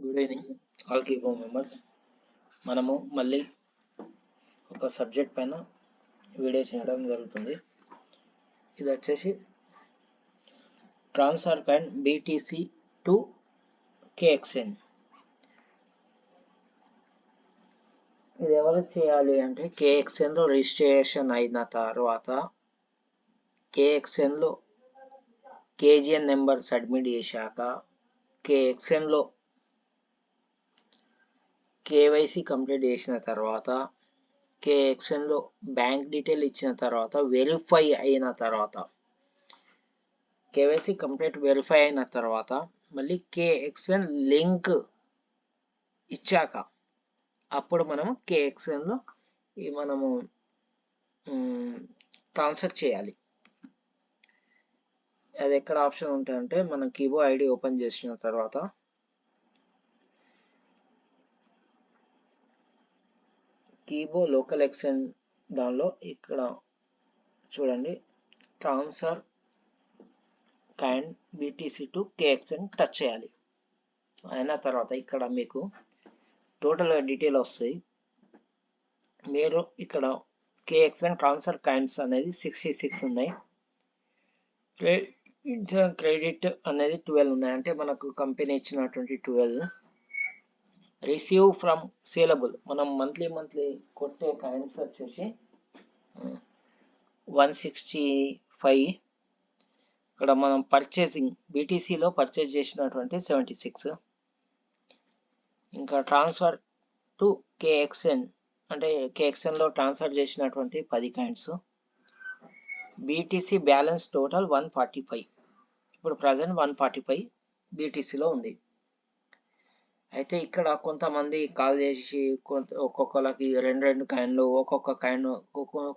Good evening all కీబో members. మనము మళ్ళీ ఒక సబ్జెక్ట్ పైన వీడియో చేయడం జరుగుతుంది. ఇది వచ్చేసి transfer coin BTC to KXN. ఇది ఎవరు చేయాలి అంటే కేఎక్స్ఎన్లో రిజిస్ట్రేషన్ అయిన తర్వాత కేఎక్స్ఎన్లో కేజీఎన్ నెంబర్ సబ్మిట్ చేశాక కేఎక్స్ఎన్లో కేవైసీ కంప్లీట్ చేసిన తర్వాత కేఎక్స్ఎన్లో బ్యాంక్ డీటెయిల్ ఇచ్చిన తర్వాత వెరిఫై అయిన తర్వాత కేవైసీ కంప్లీట్ వెరిఫై అయిన తర్వాత మళ్ళీ కేఎక్స్ఎన్ లింక్ ఇచ్చాక అప్పుడు మనము కేఎక్స్ఎన్లో మనము ట్రాన్స్ఫర్ చేయాలి. అది ఎక్కడ ఆప్షన్ ఉంటుందంటే మన కీబో ఐడి ఓపెన్ చేసిన తర్వాత కీబో లోకల్ ఎక్స్ఎన్ దానిలో ఇక్కడ చూడండి transfer coin BTC to KXN touch చేయాలి. అయిన తర్వాత ఇక్కడ మీకు టోటల్ డీటెయిల్ వస్తాయి. మీరు ఇక్కడ కేఎక్స్ఎన్ ట్రాన్స్ఫర్ కైన్స్ అనేది 66 ఉన్నాయి. క్రెడిట్ అనేది 12 ఉన్నాయి. అంటే మనకు కంపెనీ ఇచ్చినటువంటి 12. రిసీవ్ ఫ్రమ్ సేలబుల్ మనం మంత్లీ కొట్టే కాయిన్స్ వచ్చేసి 165. ఇక్కడ మనం పర్చేసింగ్ బీటీసీలో పర్చేజ్ చేసినటువంటి 76. ఇంకా ట్రాన్స్ఫర్ టు కేఎక్స్ఎన్ అంటే కేఎక్స్ఎన్లో ట్రాన్స్ఫర్ చేసినటువంటి 10 కాయిన్స్. BTC balance total 145. ఇప్పుడు ప్రజెంట్ 145 బీటీసీలో ఉంది. అయితే ఇక్కడ కొంతమంది కాల్ చేసి ఒక్కొక్కరికి రెండు కాయిన్లు, ఒక్కొక్క కాయిన్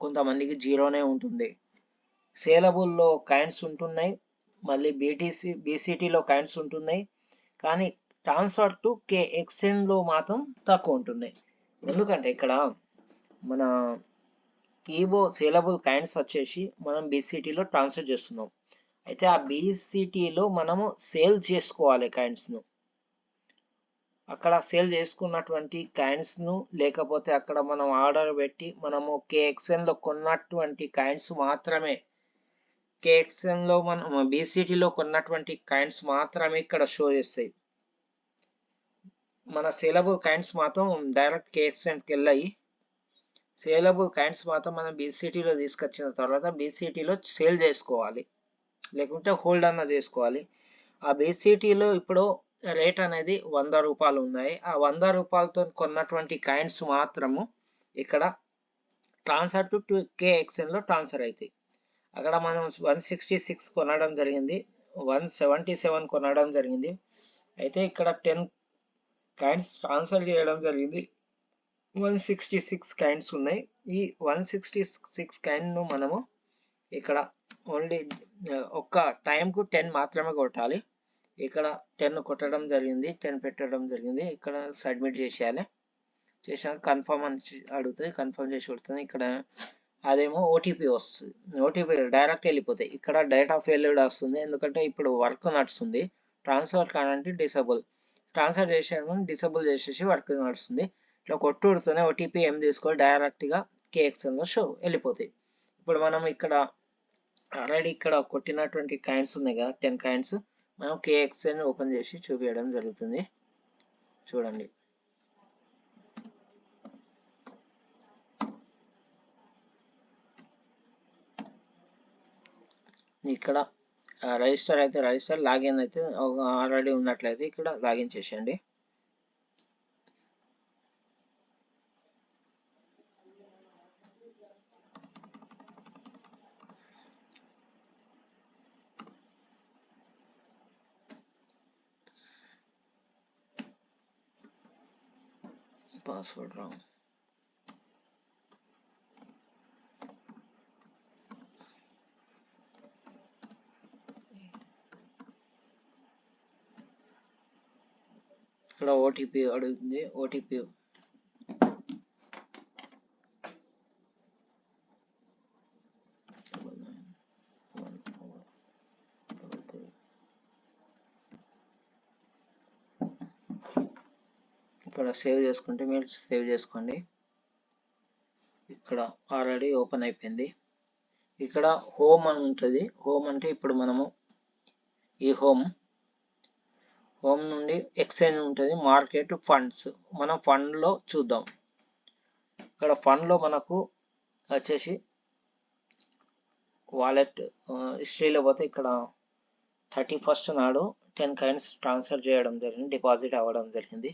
కొంతమందికి జీరోనే ఉంటుంది. సేలబుల్లో కాయిన్స్ ఉంటున్నాయి, మళ్ళీ బీసీటీలో కాయిన్స్ ఉంటున్నాయి, కానీ ట్రాన్స్ఫర్ టు కేఎక్స్ఎన్లో మాత్రం తక్కువ ఉంటున్నాయి. ఎందుకంటే ఇక్కడ మన కీబో సేలబుల్ కాయిన్స్ వచ్చేసి మనం బీసీటీలో ట్రాన్స్ఫర్ చేస్తున్నాం. అయితే ఆ బీసీటీలో మనము సేల్ చేసుకోవాలి కాయిన్స్ను. అక్కడ సేల్ చేసుకున్నటువంటి కాయిన్స్ను లేకపోతే అక్కడ మనం ఆర్డర్ పెట్టి మనము కేఎక్స్ఎన్లో కొన్నటువంటి కాయిన్స్ మాత్రమే కేఎక్స్ఎన్లో మనం బీసీటీలో కొన్నటువంటి కాయిన్స్ మాత్రమే ఇక్కడ షో చేస్తాయి. మన సేలబుల్ కాయిన్స్ మాత్రం డైరెక్ట్ కేఎక్స్ఎన్కి వెళ్ళాయి. సేలబుల్ కాయిన్స్ మాత్రం మనం బీసీటీలో తీసుకొచ్చిన తర్వాత బీసీటీలో సేల్ చేసుకోవాలి, లేకుంటే హోల్డ్ అన్న చేసుకోవాలి. ఆ బీసీటీలో ఇప్పుడు రేట్ అనేది 100 రూపాయలు ఉన్నాయి. ఆ 100 రూపాయలతో కొన్నటువంటి కాయిన్స్ మాత్రము ఇక్కడ ట్రాన్స్ఫర్ టు కేఎక్స్ఎన్లో ట్రాన్స్ఫర్ అవుతాయి. అక్కడ మనం 166 కొనడం జరిగింది, 177 కొనడం జరిగింది. అయితే ఇక్కడ 10 కాయిన్స్ ట్రాన్స్ఫర్ చేయడం జరిగింది. 166 కాయిన్స్ ఉన్నాయి. ఈ 166 కాయిన్ను మనము ఇక్కడ ఓన్లీ ఒక్క టైంకు 10 మాత్రమే కొట్టాలి. ఇక్కడ 10 కొట్టడం జరిగింది, 10 పెట్టడం జరిగింది. ఇక్కడ సబ్మిట్ చేసేయాలి. చేసాక కన్ఫర్మ్ అని అడుగుతుంది, కన్ఫర్మ్ చేసి పెడుతుంది. ఇక్కడ అదేమో ఓటీపీ వస్తుంది, ఓటీపీ డైరెక్ట్ వెళ్ళిపోతాయి. ఇక్కడ డేటా ఫెయిల్యూర్ వస్తుంది, ఎందుకంటే ఇప్పుడు వర్క్ నడుస్తుంది. ట్రాన్స్ఫర్ కానంటే డిసేబుల్, ట్రాన్స్ఫర్ చేసేది డిసేబుల్ చేసేసి వర్క్ నడుస్తుంది. ఇట్లా కొట్టుడుతూనే ఓటీపీ ఏం తీసుకోవాలి, డైరెక్ట్గా కేఎక్స్ఎన్లో షో వెళ్ళిపోతాయి. ఇప్పుడు మనం ఇక్కడ ఆల్రెడీ ఇక్కడ కొట్టినటువంటి కాయిన్స్ ఉన్నాయి కదా, 10 కాయిన్స్ మనం కేఎక్స్ఎన్ ఓపెన్ చేసి చూపించడం జరుగుతుంది. చూడండి, ఇక్కడ రిజిస్టర్ అయితే రిజిస్టర్, లాగిన్ అయితే ఆల్రెడీ ఉన్నట్లయితే ఇక్కడ లాగిన్ చేసేయండి. Password wrong. ఇక్కడ ఓటీపీ అడుగుతుంది, ఓటీపీ ఇక్కడ సేవ్ చేసుకుంటే మీరు సేవ్ చేసుకోండి. ఇక్కడ ఆల్రెడీ ఓపెన్ అయిపోయింది. ఇక్కడ హోమ్ అని ఉంటుంది. హోమ్ అంటే ఇప్పుడు మనము ఈ హోమ్ నుండి ఎక్స్చేంజ్ ఉంటుంది, మార్కెట్, ఫండ్స్. మనం ఫండ్లో చూద్దాం. ఇక్కడ ఫండ్లో మనకు వచ్చేసి వాలెట్ హిస్టరీలో పోతే ఇక్కడ 31st నాడు 10 కాయిన్స్ ట్రాన్స్ఫర్ చేయడం జరిగింది, డిపాజిట్ అవ్వడం జరిగింది.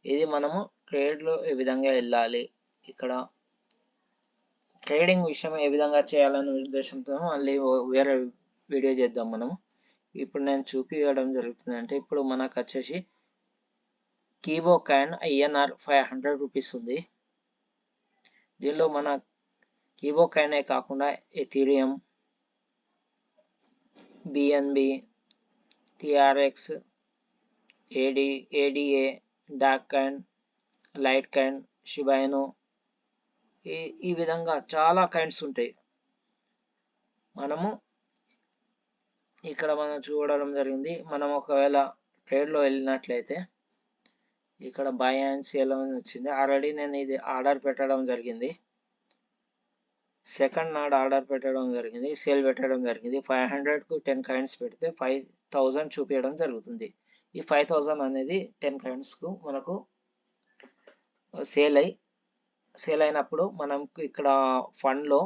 ఇది మనము ట్రేడ్లో ఏ విధంగా వెళ్ళాలి, ఇక్కడ ట్రేడింగ్ విషయం ఏ విధంగా చేయాలనే ఉద్దేశంతో మళ్ళీ వేరే వీడియో చేద్దాం మనము. ఇప్పుడు నేను చూపించడం జరుగుతుంది. అంటే ఇప్పుడు మనకు వచ్చేసి కీబో కాయిన్ INR 500 రూపీస్ ఉంది. దీనిలో మన కీబో కాయినే కాకుండా Ethereum, BNB, TRX, ADA, dark coin, light coin, Shiba ఇను, ఈ విధంగా చాలా కాయిన్స్ ఉంటాయి. మనము ఇక్కడ మనం చూడడం జరిగింది. మనం ఒకవేళ ట్రేడ్లో వెళ్ళినట్లయితే ఇక్కడ బై అండ్ సేల్ అని వచ్చింది. ఆల్రెడీ నేను ఇది ఆర్డర్ పెట్టడం జరిగింది. 2nd నాడు ఆర్డర్ పెట్టడం జరిగింది, సేల్ పెట్టడం జరిగింది. 500కు 10 కాయిన్స్ పెడితే 5000 చూపించడం జరుగుతుంది. ఈ 5000 అనేది 10 కాయిన్స్కు మనకు సేల్ అయినప్పుడు మనకు ఇక్కడ ఫండ్లో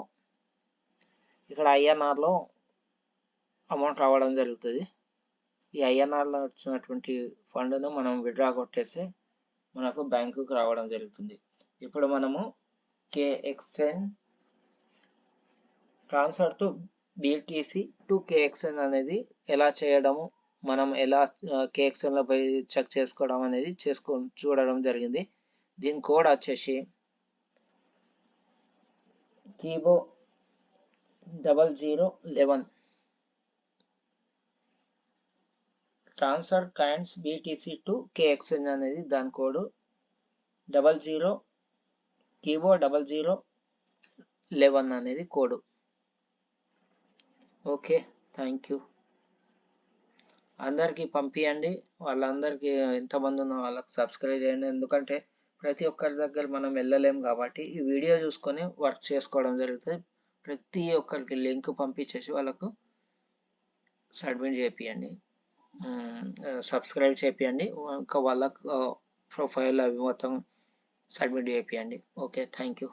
ఇక్కడ INRలో అమౌంట్ రావడం జరుగుతుంది. ఈ INRలో వచ్చినటువంటి ఫండ్ను మనం విత్డ్రా కొట్టేస్తే మనకు బ్యాంకుకు రావడం జరుగుతుంది. ఇప్పుడు మనము KXN transfer to BTC to KXN అనేది ఎలా చేయడము, మనం ఎలా KXNలో పోయి చెక్ చేసుకోవడం అనేది చూడడం జరిగింది. దీని కోడ్ వచ్చేసి కీబో 0011. Transfer coins BTC to KXN అనేది దాని కోడ్ 00 కీబో 0011 అనేది కోడ్. Okay, thank you. అందరికీ పంపించండి, వాళ్ళందరికీ ఎంతమంది ఉన్నా వాళ్ళకి సబ్స్క్రైబ్ చేయండి. ఎందుకంటే ప్రతి ఒక్కరి దగ్గర మనం వెళ్ళలేము కాబట్టి ఈ వీడియో చూసుకొని వర్క్ చేసుకోవడం జరుగుతుంది. ప్రతి ఒక్కరికి లింక్ పంపించేసి వాళ్ళకు సబ్మిట్ చేపియండి, సబ్స్క్రైబ్ చేపియండి. ఇంకా వాళ్ళకు ప్రొఫైల్ అవి మొత్తం సబ్మిట్ చేపియండి. Okay, thank you.